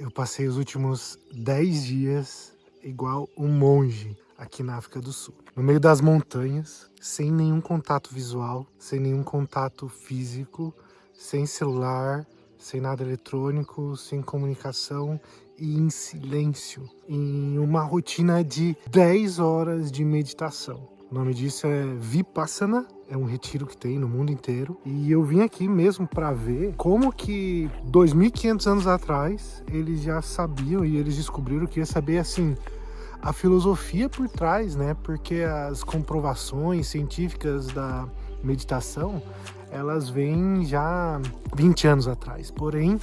eu passei os últimos 10 dias igual um monge aqui na África do Sul. No meio das montanhas, sem nenhum contato visual, sem nenhum contato físico, sem celular, sem nada eletrônico, sem comunicação e em silêncio, em uma rotina de 10 horas de meditação. O nome disso é Vipassana, é um retiro que tem no mundo inteiro. E eu vim aqui mesmo para ver como que 2.500 anos atrás eles já sabiam e eles descobriram que ia saber assim a filosofia por trás, né? Porque as comprovações científicas da meditação, elas vêm já 20 anos atrás. Porém,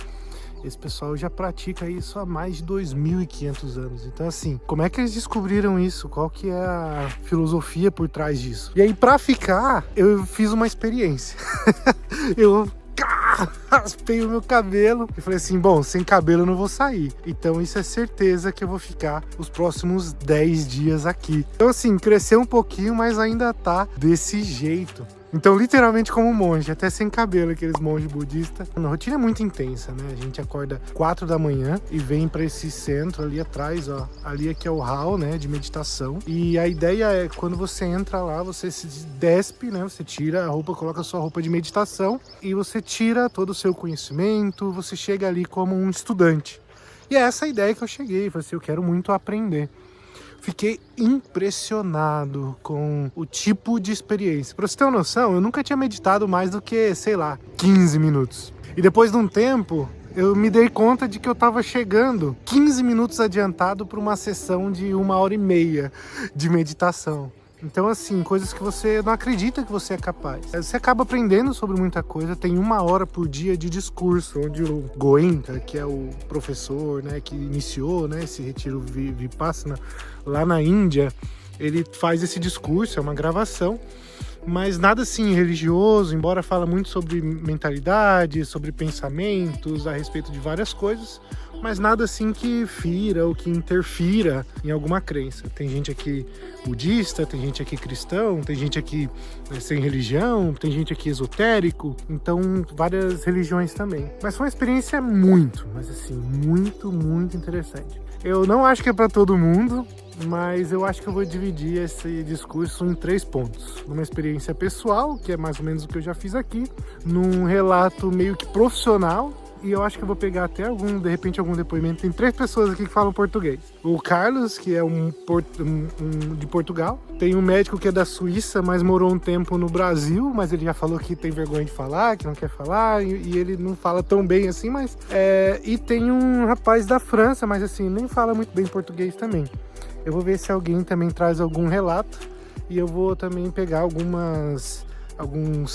esse pessoal já pratica isso há mais de 2.500 anos. Então, assim, como é que eles descobriram isso? Qual que é a filosofia por trás disso? E aí, pra ficar, eu fiz uma experiência. Eu raspei o meu cabelo e falei assim, bom, sem cabelo eu não vou sair. Então isso é certeza que eu vou ficar os próximos 10 dias aqui. Então assim, cresceu um pouquinho, mas ainda tá desse jeito. Então, literalmente como um monge, até sem cabelo, aqueles monges budistas. A rotina é muito intensa, né? A gente acorda 4 da manhã e vem para esse centro ali atrás, ó. Ali aqui é o hall, né, de meditação. E a ideia é, quando você entra lá, você se despe, né? Você tira a roupa, coloca a sua roupa de meditação e você tira todo o seu conhecimento, você chega ali como um estudante. E é essa a ideia que eu cheguei, falei assim, eu quero muito aprender. Fiquei impressionado com o tipo de experiência. Pra você ter uma noção, eu nunca tinha meditado mais do que, sei lá, 15 minutos. E depois de um tempo, eu me dei conta de que eu tava chegando 15 minutos adiantado para uma sessão de 1h30 de meditação. Então, assim, coisas que você não acredita que você é capaz. Você acaba aprendendo sobre muita coisa. Tem 1 hora por dia de discurso, onde o Goenka, que é o professor, né, que iniciou, né, esse retiro Vipassana lá na Índia, ele faz esse discurso, é uma gravação, mas nada assim religioso, embora fala muito sobre mentalidade, sobre pensamentos, a respeito de várias coisas, mas nada assim que fira ou que interfira em alguma crença. Tem gente aqui budista, tem gente aqui cristão, tem gente aqui sem religião, tem gente aqui esotérico, então várias religiões também. Mas foi uma experiência muito interessante. Eu não acho que é para todo mundo, mas eu acho que eu vou dividir esse discurso em 3 pontos. Numa experiência pessoal, que é mais ou menos o que eu já fiz aqui, num relato meio que profissional, e eu acho que eu vou pegar até de repente algum depoimento. Tem 3 pessoas aqui que falam português. O Carlos, que é de Portugal. Tem um médico que é da Suíça, mas morou um tempo no Brasil, mas ele já falou que tem vergonha de falar, que não quer falar, e ele não fala tão bem assim, mas... E tem um rapaz da França, mas assim, nem fala muito bem português também. Eu vou ver se alguém também traz algum relato, e eu vou também pegar alguns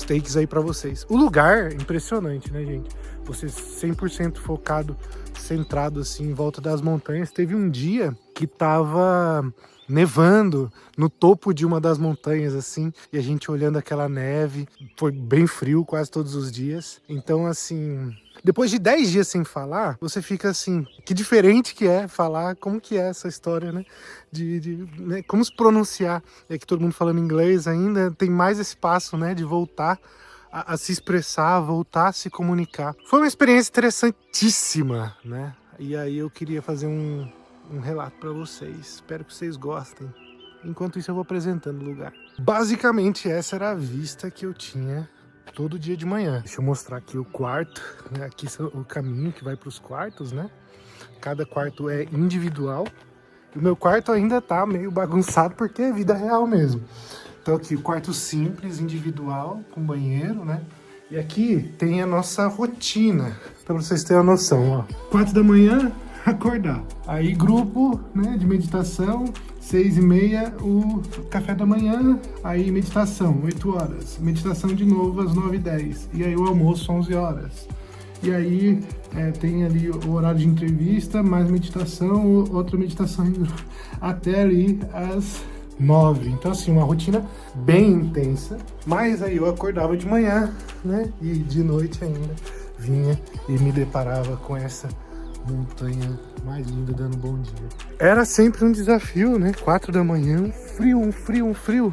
takes aí pra vocês. O lugar é impressionante, né, gente? Você 100% focado, centrado assim em volta das montanhas. Teve um dia que tava nevando no topo de uma das montanhas, assim, e a gente olhando aquela neve. Foi bem frio quase todos os dias. Então, assim, depois de 10 dias sem falar, você fica assim, que diferente que é falar, como que é essa história, né? Né? Como se pronunciar. É que todo mundo falando inglês ainda, tem mais espaço, né, de voltar a se expressar, voltar a se comunicar. Foi uma experiência interessantíssima, né? E aí eu queria fazer um relato para vocês. Espero que vocês gostem. Enquanto isso eu vou apresentando o lugar. Basicamente essa era a vista que eu tinha todo dia de manhã. Deixa eu mostrar aqui o quarto, né? Aqui é o caminho que vai para os quartos, né? Cada quarto é individual. O meu quarto ainda tá meio bagunçado porque é vida real mesmo. Então aqui, quarto simples, individual, com banheiro, né? E aqui tem a nossa rotina, para vocês terem uma noção, ó. 4 da manhã, acordar. Aí grupo, né, de meditação, 6h30, o café da manhã. Aí meditação, 8 horas. Meditação de novo às 9h10. E aí o almoço, 11 horas. E aí tem ali o horário de entrevista, mais meditação, outra meditação até ali às 9. Então assim, uma rotina bem intensa. Mas aí eu acordava de manhã, né? E de noite ainda vinha e me deparava com essa montanha mais linda dando bom dia. Era sempre um desafio, né? 4 da manhã, um frio.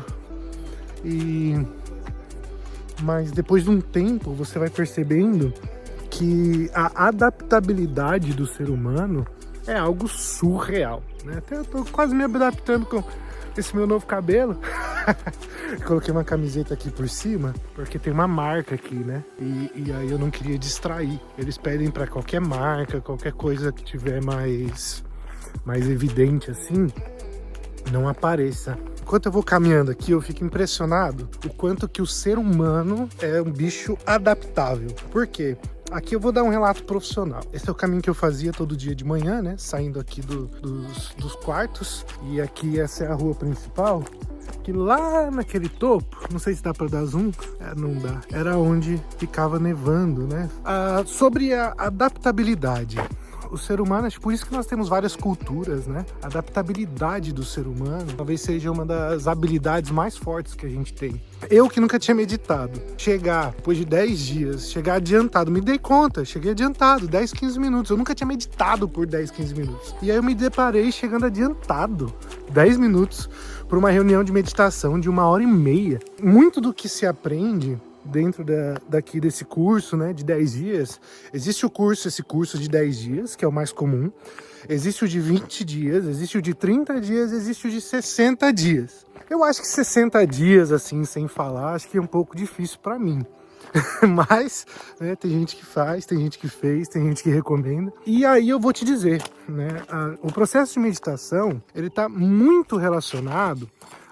Mas depois de um tempo você vai percebendo que que a adaptabilidade do ser humano é algo surreal, né? Até eu tô quase me adaptando com esse meu novo cabelo. Coloquei uma camiseta aqui por cima, porque tem uma marca aqui, né? E aí eu não queria distrair. Eles pedem para qualquer marca, qualquer coisa que tiver mais evidente assim, não apareça. Enquanto eu vou caminhando aqui, eu fico impressionado o quanto que o ser humano é um bicho adaptável. Por quê? Aqui eu vou dar um relato profissional. Esse é o caminho que eu fazia todo dia de manhã, né? Saindo aqui dos quartos. E aqui essa é a rua principal. Que lá naquele topo, não sei se dá para dar zoom, não dá. Era onde ficava nevando, né? Sobre a adaptabilidade. O ser humano, é por isso que nós temos várias culturas, né? A adaptabilidade do ser humano talvez seja uma das habilidades mais fortes que a gente tem. Eu que nunca tinha meditado, chegar, depois de 10 dias, chegar adiantado, me dei conta, cheguei adiantado, 10, 15 minutos. Eu nunca tinha meditado por 10, 15 minutos. E aí eu me deparei chegando adiantado, 10 minutos, para uma reunião de meditação de 1h30. Muito do que se aprende dentro daqui desse curso, né, de 10 dias, existe esse curso de 10 dias, que é o mais comum, existe o de 20 dias, existe o de 30 dias, existe o de 60 dias. Eu acho que 60 dias, assim, sem falar, acho que é um pouco difícil para mim. Mas, né, tem gente que faz, tem gente que fez, tem gente que recomenda. E aí eu vou te dizer, né, o processo de meditação, ele está muito relacionado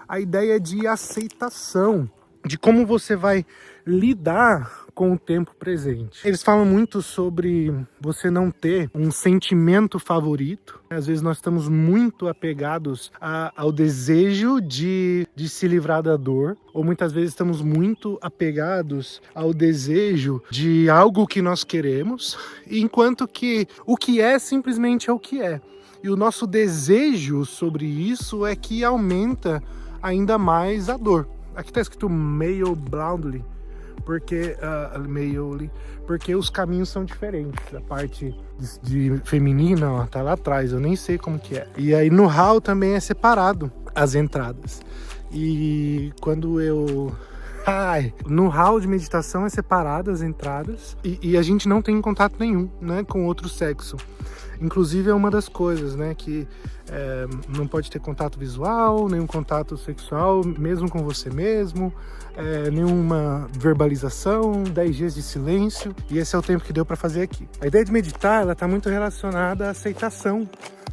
à ideia de aceitação, de como você vai lidar com o tempo presente. Eles falam muito sobre você não ter um sentimento favorito. Às vezes nós estamos muito apegados ao desejo de se livrar da dor, ou muitas vezes estamos muito apegados ao desejo de algo que nós queremos, enquanto que o que é simplesmente é o que é. E o nosso desejo sobre isso é que aumenta ainda mais a dor. Aqui está escrito male blindly, porque os caminhos são diferentes. A parte de feminina, ó, tá lá atrás, eu nem sei como que é. E aí no hall também é separado as entradas. E quando eu... no hall de meditação é separado as entradas e a gente não tem contato nenhum, né, com outro sexo. Inclusive é uma das coisas, né, que não pode ter contato visual, nenhum contato sexual, mesmo com você mesmo, nenhuma verbalização, 10 dias de silêncio, e esse é o tempo que deu para fazer aqui. A ideia de meditar, ela está muito relacionada à aceitação,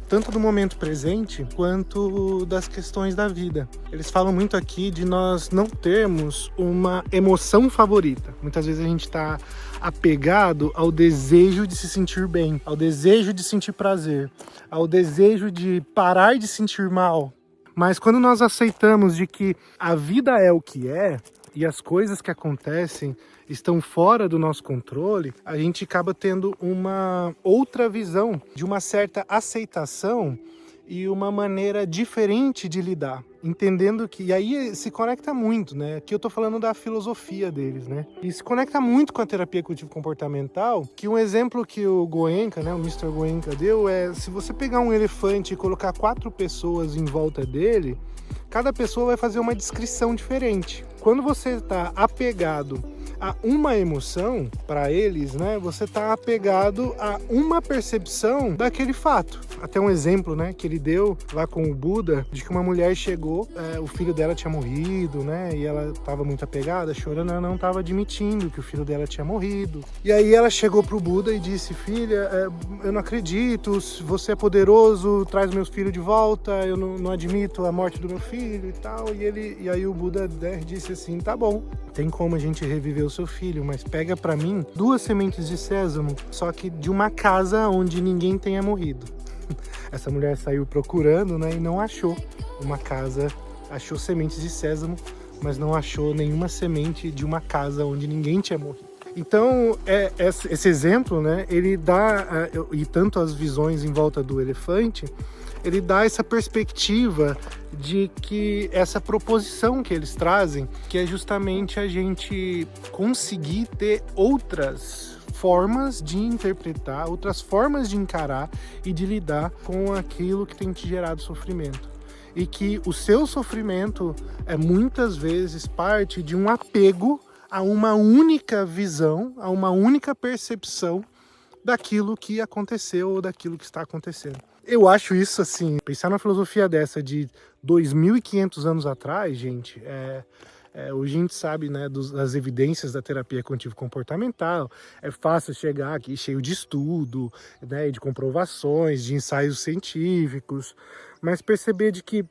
tanto do momento presente quanto das questões da vida. Eles falam muito aqui de nós não termos uma emoção favorita. Muitas vezes a gente está apegado ao desejo de se sentir bem, ao desejo de sentir prazer, ao desejo de parar de sentir mal. Mas quando nós aceitamos de que a vida é o que é e as coisas que acontecem estão fora do nosso controle, a gente acaba tendo uma outra visão de uma certa aceitação e uma maneira diferente de lidar, entendendo que... E aí se conecta muito, né? Aqui eu tô falando da filosofia deles, né? E se conecta muito com a terapia cognitivo-comportamental, que um exemplo que o Goenka, né, o Mr. Goenka deu é, se você pegar um elefante e colocar 4 pessoas em volta dele, cada pessoa vai fazer uma descrição diferente. Quando você está apegado a uma emoção, para eles, né, você está apegado a uma percepção daquele fato. Até um exemplo, né, que ele deu lá com o Buda, de que uma mulher chegou, o filho dela tinha morrido, né, e ela estava muito apegada, chorando, ela não estava admitindo que o filho dela tinha morrido. E aí ela chegou pro Buda e disse, filha, eu não acredito, você é poderoso, traz meus filhos de volta, eu não admito a morte do meu filho e tal. E aí o Buda disse assim, tá bom, tem como a gente reviver o seu filho, mas pega pra mim 2 sementes de sésamo, só que de uma casa onde ninguém tenha morrido. Essa mulher saiu procurando, né, e não achou uma casa, achou sementes de sésamo, mas não achou nenhuma semente de uma casa onde ninguém tinha morrido. Então, esse exemplo, né, ele dá, e tanto as visões em volta do elefante, ele dá essa perspectiva de que essa proposição que eles trazem, que é justamente a gente conseguir ter outras formas de interpretar, outras formas de encarar e de lidar com aquilo que tem te gerado sofrimento. E que o seu sofrimento é muitas vezes parte de um apego a uma única visão, a uma única percepção daquilo que aconteceu ou daquilo que está acontecendo. Eu acho isso assim, pensar na filosofia dessa de 2.500 anos atrás, gente, hoje a gente sabe, né, das evidências da terapia cognitivo-comportamental. É fácil chegar aqui cheio de estudo, né, de comprovações, de ensaios científicos, mas perceber de que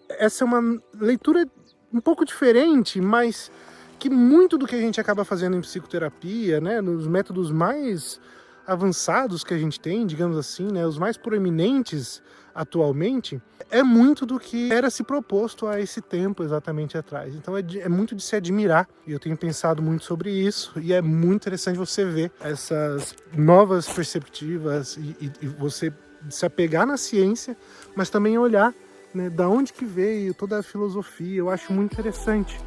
essa é uma leitura um pouco diferente, mas que muito do que a gente acaba fazendo em psicoterapia, né, nos métodos mais avançados que a gente tem, digamos assim, né, os mais proeminentes atualmente, é muito do que era se proposto a esse tempo exatamente atrás. Então é muito de se admirar, e eu tenho pensado muito sobre isso, e é muito interessante você ver essas novas perspectivas e você se apegar na ciência, mas também olhar, né, da onde que veio toda a filosofia. Eu acho muito interessante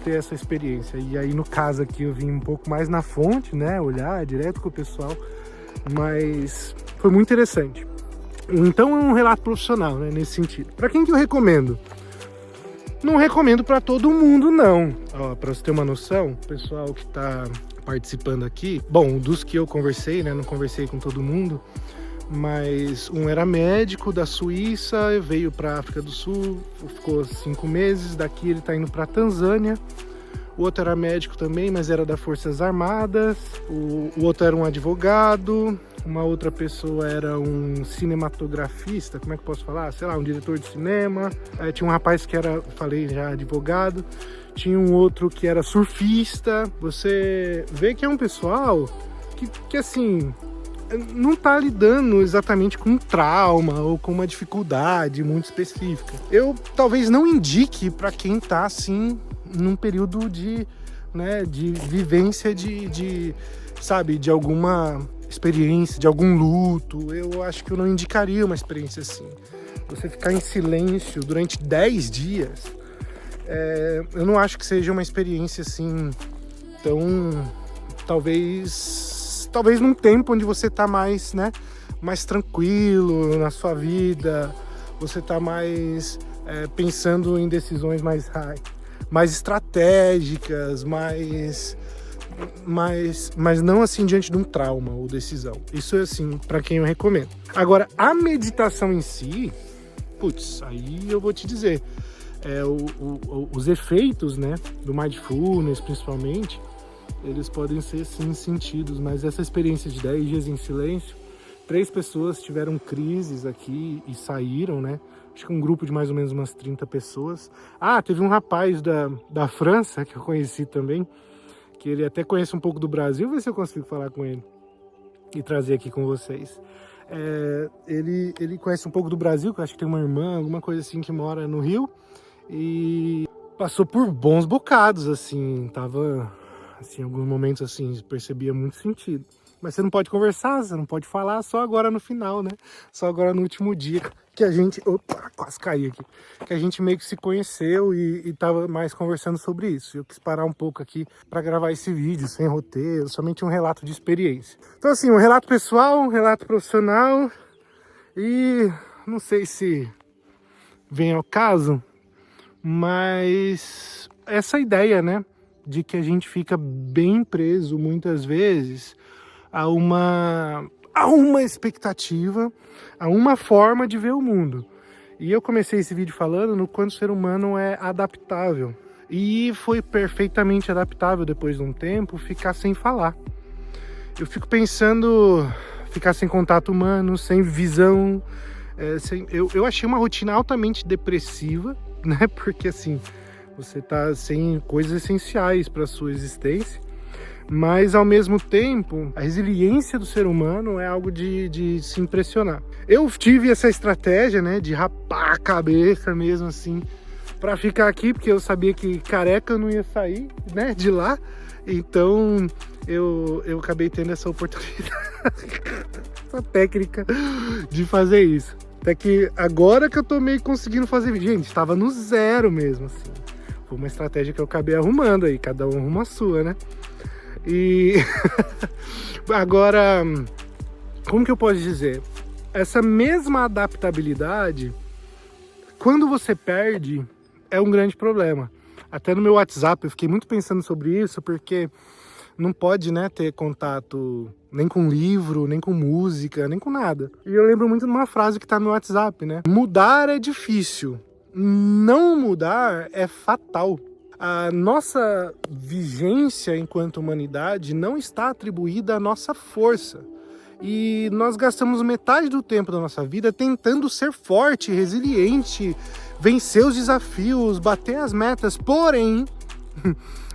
ter essa experiência. E aí, no caso aqui, eu vim um pouco mais na fonte, né, olhar direto com o pessoal, mas foi muito interessante. Então é um relato profissional, né, nesse sentido. Para quem que eu recomendo? Não recomendo para todo mundo, não. Para você ter uma noção, o pessoal que está participando aqui, bom, dos que eu conversei, né, não conversei com todo mundo, mas um era médico da Suíça, veio para a África do Sul, ficou 5 meses, daqui ele está indo para a Tanzânia. O outro era médico também, mas era das Forças Armadas. O outro era um advogado. Uma outra pessoa era um cinematografista, como é que eu posso falar? Sei lá, um diretor de cinema. Tinha um rapaz que era, falei já, advogado. Tinha um outro que era surfista. Você vê que é um pessoal que assim, não tá lidando exatamente com um trauma ou com uma dificuldade muito específica. Eu talvez não indique para quem tá assim num período de, né, de vivência sabe, de alguma experiência, de algum luto. Eu acho que eu não indicaria uma experiência assim. Você ficar em silêncio durante 10 dias, eu não acho que seja uma experiência assim tão, talvez num tempo onde você tá mais, né, mais tranquilo na sua vida, você tá mais pensando em decisões mais estratégicas, mas não assim diante de um trauma ou decisão. Isso é assim, para quem eu recomendo. Agora, a meditação em si, putz, aí eu vou te dizer, os efeitos, né, do mindfulness principalmente, eles podem ser sim sentidos, mas essa experiência de 10 dias em silêncio, 3 pessoas tiveram crises aqui e saíram, né? Acho que um grupo de mais ou menos umas 30 pessoas. Teve um rapaz da França que eu conheci também, que ele até conhece um pouco do Brasil, vê se eu consigo falar com ele e trazer aqui com vocês. Ele conhece um pouco do Brasil, que eu acho que tem uma irmã, alguma coisa assim, que mora no Rio, e passou por bons bocados, assim, tava, assim, em alguns momentos, assim, percebia muito sentido. Mas você não pode conversar, você não pode falar, só agora no final, né? Só agora no último dia que a gente... Opa, quase caí aqui. Que a gente meio que se conheceu e tava mais conversando sobre isso. Eu quis parar um pouco aqui para gravar esse vídeo, sem roteiro, somente um relato de experiência. Então, assim, um relato pessoal, um relato profissional e não sei se vem ao caso, mas essa ideia, né? De que a gente fica bem preso muitas vezes a uma expectativa, a uma forma de ver o mundo. E eu comecei esse vídeo falando no quanto o ser humano é adaptável. E foi perfeitamente adaptável depois de um tempo ficar sem falar. Eu fico pensando ficar sem contato humano, sem visão. Eu achei uma rotina altamente depressiva, né? Porque assim, você tá sem coisas essenciais para a sua existência. Mas, ao mesmo tempo, a resiliência do ser humano é algo de se impressionar. Eu tive essa estratégia, né, de rapar a cabeça mesmo, assim, para ficar aqui, porque eu sabia que careca eu não ia sair, né, de lá. Então, eu acabei tendo essa oportunidade, essa técnica de fazer isso. Até que agora que eu tô meio conseguindo fazer vídeo. Gente, estava no zero mesmo, assim. Foi uma estratégia que eu acabei arrumando aí, cada um arruma a sua, né? E agora, como que eu posso dizer? Essa mesma adaptabilidade, quando você perde, é um grande problema. Até no meu WhatsApp eu fiquei muito pensando sobre isso, porque não pode, né, ter contato nem com livro, nem com música, nem com nada. E eu lembro muito de uma frase que tá no WhatsApp, né? Mudar é difícil, não mudar é fatal. A nossa vigência enquanto humanidade não está atribuída à nossa força. E nós gastamos metade do tempo da nossa vida tentando ser forte, resiliente, vencer os desafios, bater as metas. Porém,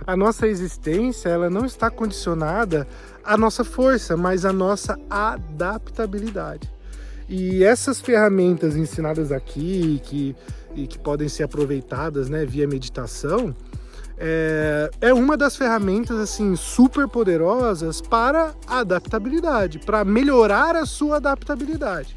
a nossa existência ela não está condicionada à nossa força, mas à nossa adaptabilidade. E essas ferramentas ensinadas aqui, que podem ser aproveitadas, né, via meditação, é uma das ferramentas assim super poderosas para a adaptabilidade, para melhorar a sua adaptabilidade.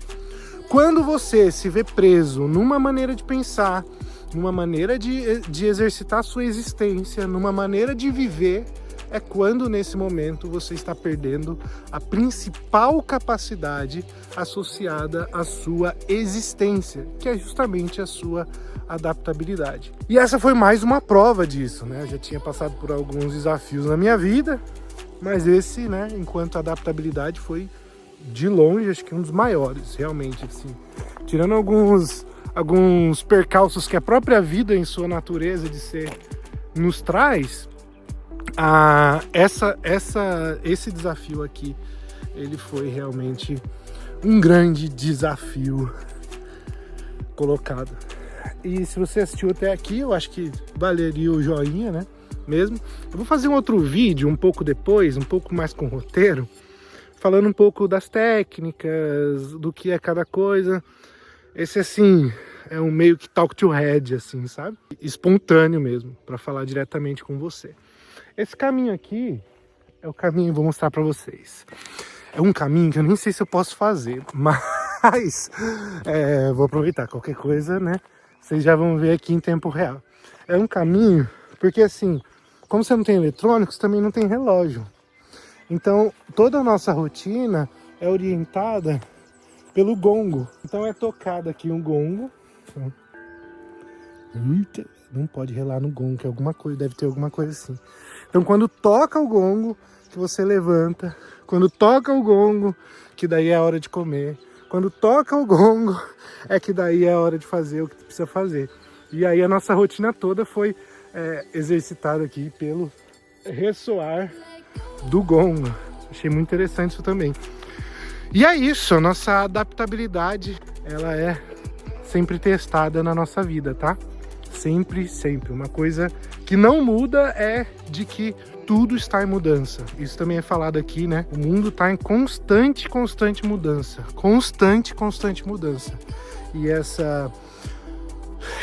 Quando você se vê preso numa maneira de pensar, numa maneira de exercitar a sua existência, numa maneira de viver, é quando nesse momento você está perdendo a principal capacidade associada à sua existência, que é justamente a sua adaptabilidade. E essa foi mais uma prova disso, né? Eu já tinha passado por alguns desafios na minha vida, mas esse, né, enquanto adaptabilidade, foi de longe, acho que um dos maiores, realmente, assim. Tirando alguns percalços que a própria vida, em sua natureza de ser, nos traz, esse desafio aqui, ele foi realmente um grande desafio colocado. E se você assistiu até aqui, eu acho que valeria o joinha, né? Mesmo. Eu vou fazer um outro vídeo um pouco depois, um pouco mais com roteiro, falando um pouco das técnicas, do que é cada coisa. Esse, assim, é um meio que talk to head, assim, sabe? Espontâneo mesmo, para falar diretamente com você. Esse caminho aqui é o caminho, vou mostrar para vocês. É um caminho que eu nem sei se eu posso fazer, mas vou aproveitar qualquer coisa, né? Vocês já vão ver aqui em tempo real. É um caminho, porque assim, como você não tem eletrônicos, também não tem relógio. Então, toda a nossa rotina é orientada pelo gongo. Então é tocado aqui um gongo. Eita, não pode relar no gongo, que é alguma coisa, deve ter alguma coisa assim. Então quando toca o gongo, que você levanta. Quando toca o gongo, que daí é a hora de comer. Quando toca o gongo, é que daí é a hora de fazer o que precisa fazer. E aí a nossa rotina toda foi exercitada aqui pelo ressoar do gongo. Achei muito interessante isso também. E é isso, a nossa adaptabilidade, ela é sempre testada na nossa vida, tá? Sempre, sempre. Uma coisa que não muda é de que tudo está em mudança. Isso também é falado aqui, né? O mundo está em constante mudança. Constante mudança.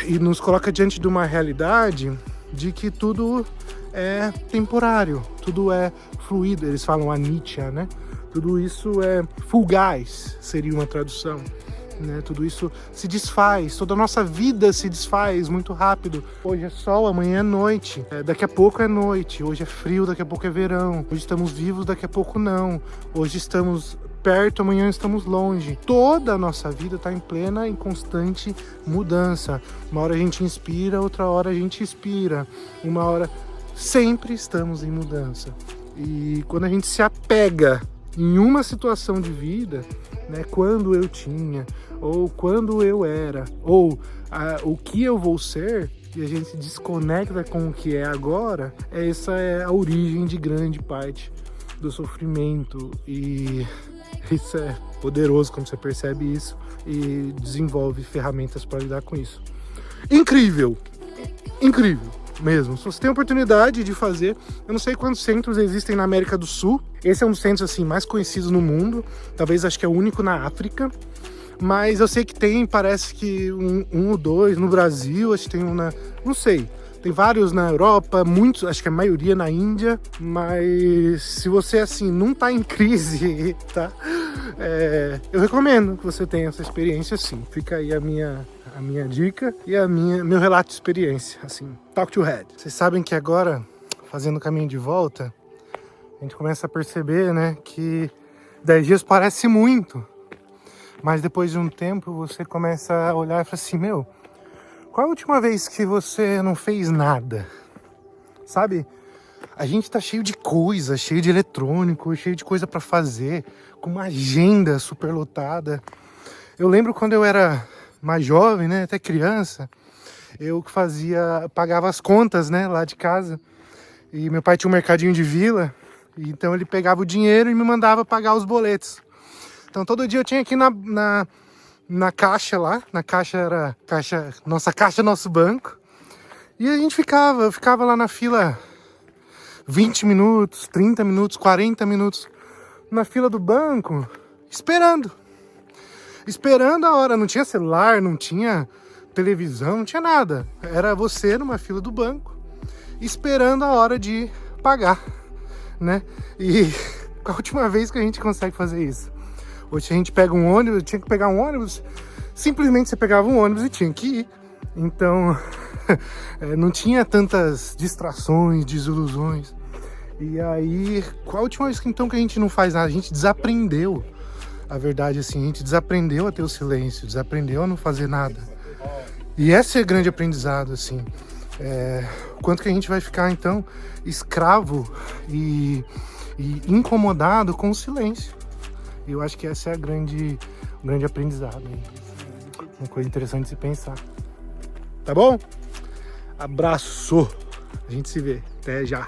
E nos coloca diante de uma realidade de que tudo é temporário, tudo é fluido. Eles falam anicca, né? Tudo isso é fugaz, seria uma tradução. Né? Tudo isso se desfaz, toda a nossa vida se desfaz muito rápido. Hoje é sol, amanhã é noite, daqui a pouco é noite, hoje é frio, daqui a pouco é verão, hoje estamos vivos, daqui a pouco não, hoje estamos perto, amanhã estamos longe. Toda a nossa vida está em plena e constante mudança. Uma hora a gente inspira, outra hora a gente expira, uma hora sempre estamos em mudança. E quando a gente se apega em uma situação de vida, né, quando eu tinha, ou quando eu era, ou o que eu vou ser, e a gente se desconecta com o que é agora, essa é a origem de grande parte do sofrimento. E isso é poderoso quando você percebe isso e desenvolve ferramentas para lidar com isso. Incrível! Incrível! Mesmo, se você tem a oportunidade de fazer, eu não sei quantos centros existem na América do Sul, esse é um dos centros assim mais conhecidos no mundo, talvez acho que é o único na África, mas eu sei que tem, parece que um ou dois no Brasil, acho que tem um não sei, tem vários na Europa, muitos, acho que a maioria na Índia, mas se você assim não tá em crise, tá? Eu recomendo que você tenha essa experiência sim, fica aí a minha dica e meu relato de experiência, assim, talk to head. Vocês sabem que agora, fazendo o caminho de volta, a gente começa a perceber, né, que 10 dias parece muito, mas depois de um tempo você começa a olhar e fala assim, meu, qual a última vez que você não fez nada? Sabe? A gente tá cheio de coisa, cheio de eletrônico, cheio de coisa para fazer, com uma agenda super lotada. Eu lembro quando eu era mais jovem, né, até criança, eu pagava as contas, né, lá de casa. E meu pai tinha um mercadinho de vila, então ele pegava o dinheiro e me mandava pagar os boletos. Então todo dia eu tinha que ir na caixa lá, nossa caixa, nosso banco. E eu ficava lá na fila 20 minutos, 30 minutos, 40 minutos na fila do banco, esperando a hora. Não tinha celular, não tinha televisão, não tinha nada. Era você numa fila do banco, esperando a hora de pagar, né? E a última vez que a gente consegue fazer isso? Hoje a gente pega um ônibus, tinha que pegar um ônibus, simplesmente você pegava um ônibus e tinha que ir. Então, não tinha tantas distrações, desilusões. E aí, qual a última vez então que a gente não faz nada? A gente desaprendeu, a verdade assim, a gente desaprendeu a ter o silêncio, desaprendeu a não fazer nada. E esse é o grande aprendizado, assim. Quanto que a gente vai ficar, então, escravo e incomodado com o silêncio. E eu acho que essa é o grande aprendizado. Uma coisa interessante de se pensar. Tá bom? Abraço! A gente se vê. Até já!